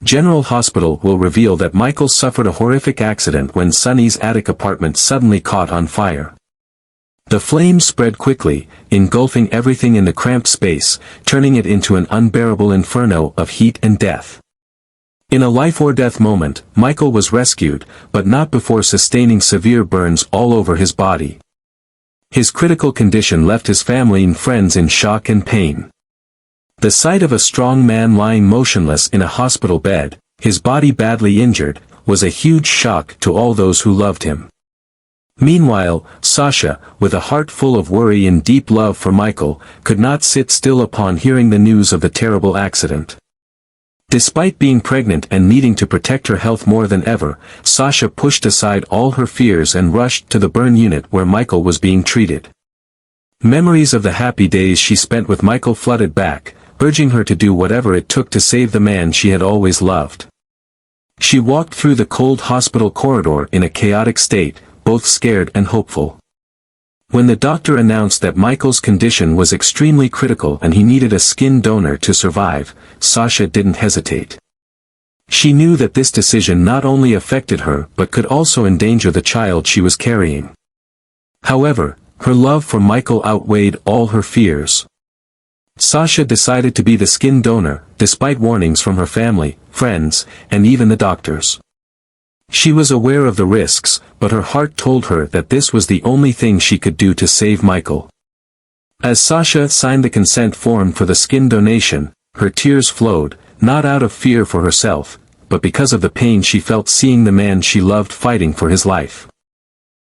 General Hospital will reveal that Michael suffered a horrific accident when Sunny's attic apartment suddenly caught on fire. The flames spread quickly, engulfing everything in the cramped space, turning it into an unbearable inferno of heat and death. In a life-or-death moment, Michael was rescued, but not before sustaining severe burns all over his body. His critical condition left his family and friends in shock and pain. The sight of a strong man lying motionless in a hospital bed, his body badly injured, was a huge shock to all those who loved him. Meanwhile, Sasha, with a heart full of worry and deep love for Michael, could not sit still upon hearing the news of the terrible accident. Despite being pregnant and needing to protect her health more than ever, Sasha pushed aside all her fears and rushed to the burn unit where Michael was being treated. Memories of the happy days she spent with Michael flooded back, urging her to do whatever it took to save the man she had always loved. She walked through the cold hospital corridor in a chaotic state, both scared and hopeful. When the doctor announced that Michael's condition was extremely critical and he needed a skin donor to survive, Sasha didn't hesitate. She knew that this decision not only affected her but could also endanger the child she was carrying. However, her love for Michael outweighed all her fears. Sasha decided to be the skin donor, despite warnings from her family, friends, and even the doctors. She was aware of the risks, but her heart told her that this was the only thing she could do to save Michael. As Sasha signed the consent form for the skin donation, her tears flowed, not out of fear for herself, but because of the pain she felt seeing the man she loved fighting for his life.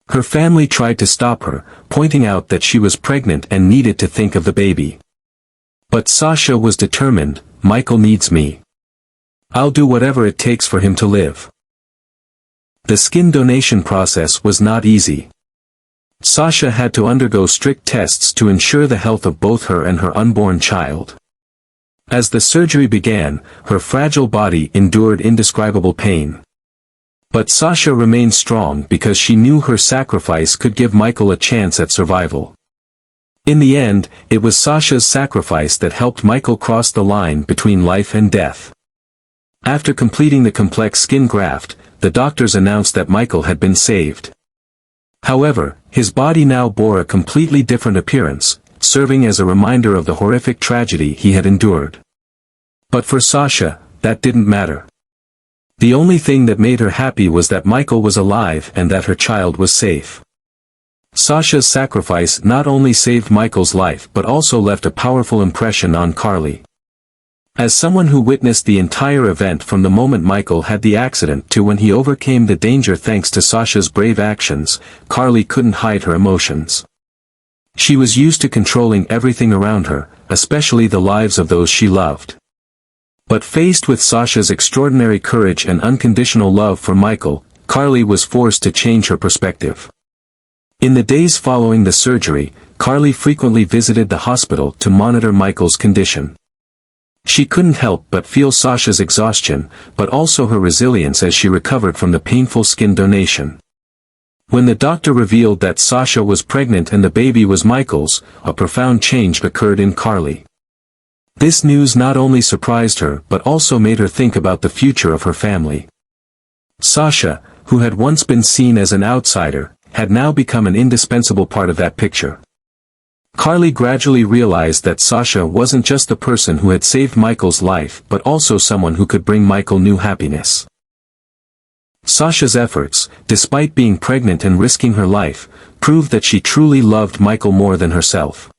Her family tried to stop her, pointing out that she was pregnant and needed to think of the baby. But Sasha was determined. Michael needs me. I'll do whatever it takes for him to live. The skin donation process was not easy. Sasha had to undergo strict tests to ensure the health of both her and her unborn child. As the surgery began, her fragile body endured indescribable pain. But Sasha remained strong because she knew her sacrifice could give Michael a chance at survival. In the end, it was Sasha's sacrifice that helped Michael cross the line between life and death. After completing the complex skin graft, the doctors announced that Michael had been saved. However, his body now bore a completely different appearance, serving as a reminder of the horrific tragedy he had endured. But for Sasha, that didn't matter. The only thing that made her happy was that Michael was alive and that her child was safe. Sasha's sacrifice not only saved Michael's life but also left a powerful impression on Carly. As someone who witnessed the entire event from the moment Michael had the accident to when he overcame the danger thanks to Sasha's brave actions, Carly couldn't hide her emotions. She was used to controlling everything around her, especially the lives of those she loved. But faced with Sasha's extraordinary courage and unconditional love for Michael, Carly was forced to change her perspective. In the days following the surgery, Carly frequently visited the hospital to monitor Michael's condition. She couldn't help but feel Sasha's exhaustion, but also her resilience as she recovered from the painful skin donation. When the doctor revealed that Sasha was pregnant and the baby was Michael's, a profound change occurred in Carly. This news not only surprised her but also made her think about the future of her family. Sasha, who had once been seen as an outsider, had now become an indispensable part of that picture. Carly gradually realized that Sasha wasn't just the person who had saved Michael's life but also someone who could bring Michael new happiness. Sasha's efforts, despite being pregnant and risking her life, proved that she truly loved Michael more than herself.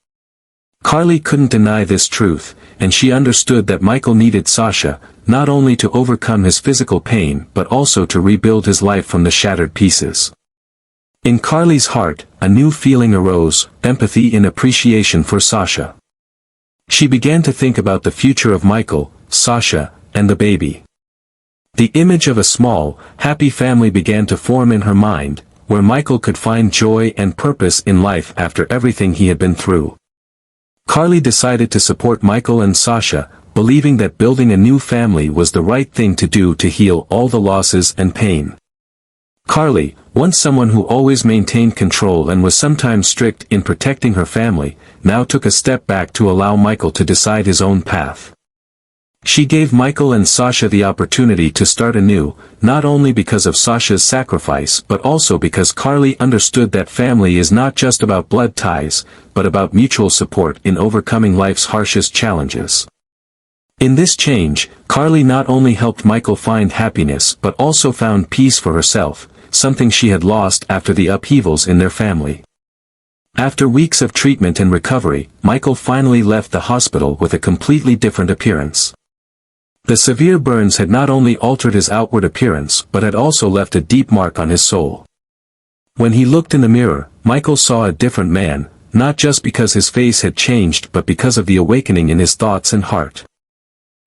Carly couldn't deny this truth, and she understood that Michael needed Sasha, not only to overcome his physical pain but also to rebuild his life from the shattered pieces. In Carly's heart, a new feeling arose, empathy and appreciation for Sasha. She began to think about the future of Michael, Sasha, and the baby. The image of a small, happy family began to form in her mind, where Michael could find joy and purpose in life after everything he had been through. Carly decided to support Michael and Sasha, believing that building a new family was the right thing to do to heal all the losses and pain. Carly, once someone who always maintained control and was sometimes strict in protecting her family, now took a step back to allow Michael to decide his own path. She gave Michael and Sasha the opportunity to start anew, not only because of Sasha's sacrifice but also because Carly understood that family is not just about blood ties, but about mutual support in overcoming life's harshest challenges. In this change, Carly not only helped Michael find happiness but also found peace for herself, something she had lost after the upheavals in their family. After weeks of treatment and recovery, Michael finally left the hospital with a completely different appearance. The severe burns had not only altered his outward appearance but had also left a deep mark on his soul. When he looked in the mirror, Michael saw a different man, not just because his face had changed but because of the awakening in his thoughts and heart.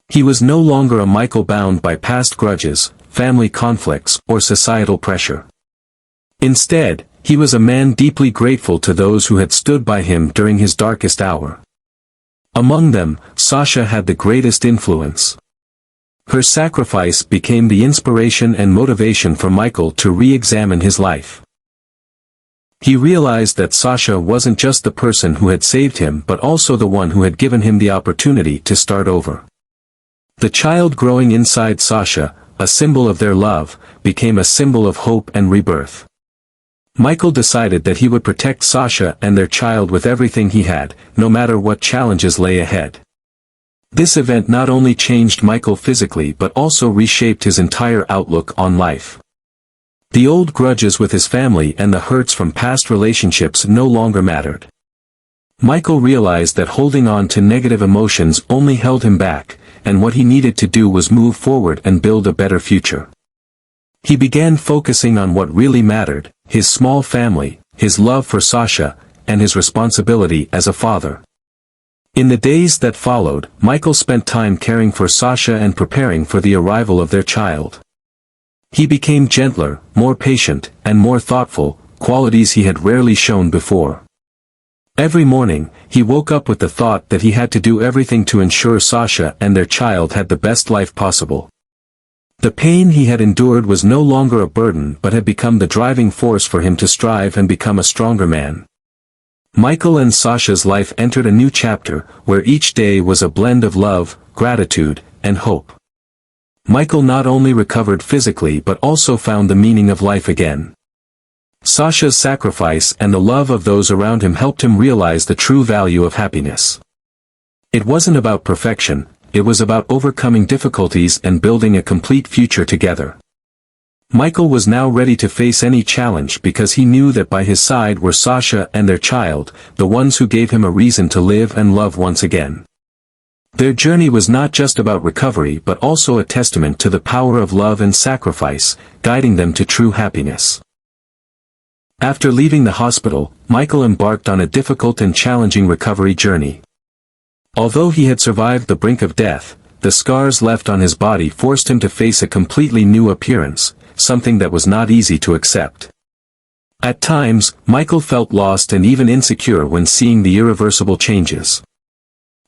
He was no longer a Michael bound by past grudges, family conflicts, or societal pressure. Instead, he was a man deeply grateful to those who had stood by him during his darkest hour. Among them, Sasha had the greatest influence. Her sacrifice became the inspiration and motivation for Michael to re-examine his life. He realized that Sasha wasn't just the person who had saved him but also the one who had given him the opportunity to start over. The child growing inside Sasha, a symbol of their love, became a symbol of hope and rebirth. Michael decided that he would protect Sasha and their child with everything he had, no matter what challenges lay ahead. This event not only changed Michael physically but also reshaped his entire outlook on life. The old grudges with his family and the hurts from past relationships no longer mattered. Michael realized that holding on to negative emotions only held him back, and what he needed to do was move forward and build a better future. He began focusing on what really mattered: his small family, his love for Sasha, and his responsibility as a father. In the days that followed, Michael spent time caring for Sasha and preparing for the arrival of their child. He became gentler, more patient, and more thoughtful, qualities he had rarely shown before. Every morning, he woke up with the thought that he had to do everything to ensure Sasha and their child had the best life possible. The pain he had endured was no longer a burden but had become the driving force for him to strive and become a stronger man. Michael and Sasha's life entered a new chapter, where each day was a blend of love, gratitude, and hope. Michael not only recovered physically but also found the meaning of life again. Sasha's sacrifice and the love of those around him helped him realize the true value of happiness. It wasn't about perfection, it was about overcoming difficulties and building a complete future together. Michael was now ready to face any challenge because he knew that by his side were Sasha and their child, the ones who gave him a reason to live and love once again. Their journey was not just about recovery but also a testament to the power of love and sacrifice, guiding them to true happiness. After leaving the hospital, Michael embarked on a difficult and challenging recovery journey. Although he had survived the brink of death, the scars left on his body forced him to face a completely new appearance, something that was not easy to accept. At times, Michael felt lost and even insecure when seeing the irreversible changes.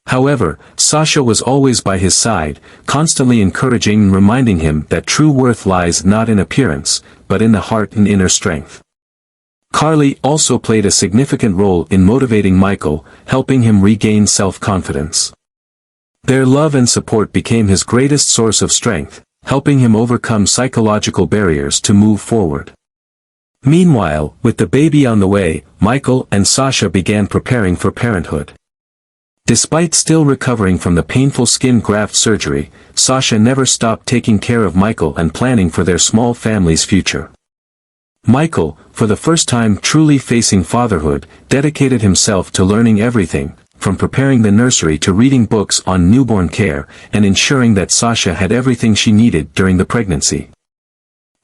However, Sasha was always by his side, constantly encouraging and reminding him that true worth lies not in appearance, but in the heart and inner strength. Carly also played a significant role in motivating Michael, helping him regain self-confidence. Their love and support became his greatest source of strength, helping him overcome psychological barriers to move forward. Meanwhile, with the baby on the way, Michael and Sasha began preparing for parenthood. Despite still recovering from the painful skin graft surgery, Sasha never stopped taking care of Michael and planning for their small family's future. Michael, for the first time truly facing fatherhood, dedicated himself to learning everything, from preparing the nursery to reading books on newborn care, and ensuring that Sasha had everything she needed during the pregnancy.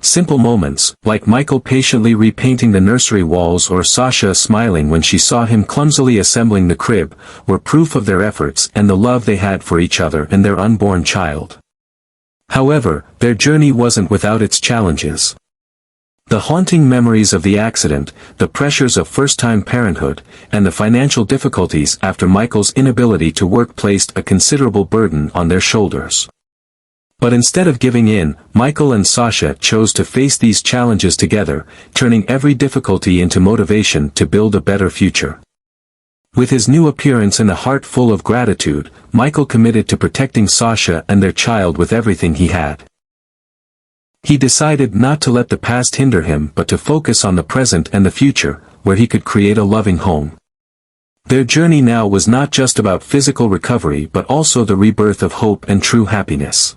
Simple moments, like Michael patiently repainting the nursery walls or Sasha smiling when she saw him clumsily assembling the crib, were proof of their efforts and the love they had for each other and their unborn child. However, their journey wasn't without its challenges. The haunting memories of the accident, the pressures of first-time parenthood, and the financial difficulties after Michael's inability to work placed a considerable burden on their shoulders. But instead of giving in, Michael and Sasha chose to face these challenges together, turning every difficulty into motivation to build a better future. With his new appearance and a heart full of gratitude, Michael committed to protecting Sasha and their child with everything he had. He decided not to let the past hinder him but to focus on the present and the future, where he could create a loving home. Their journey now was not just about physical recovery but also the rebirth of hope and true happiness.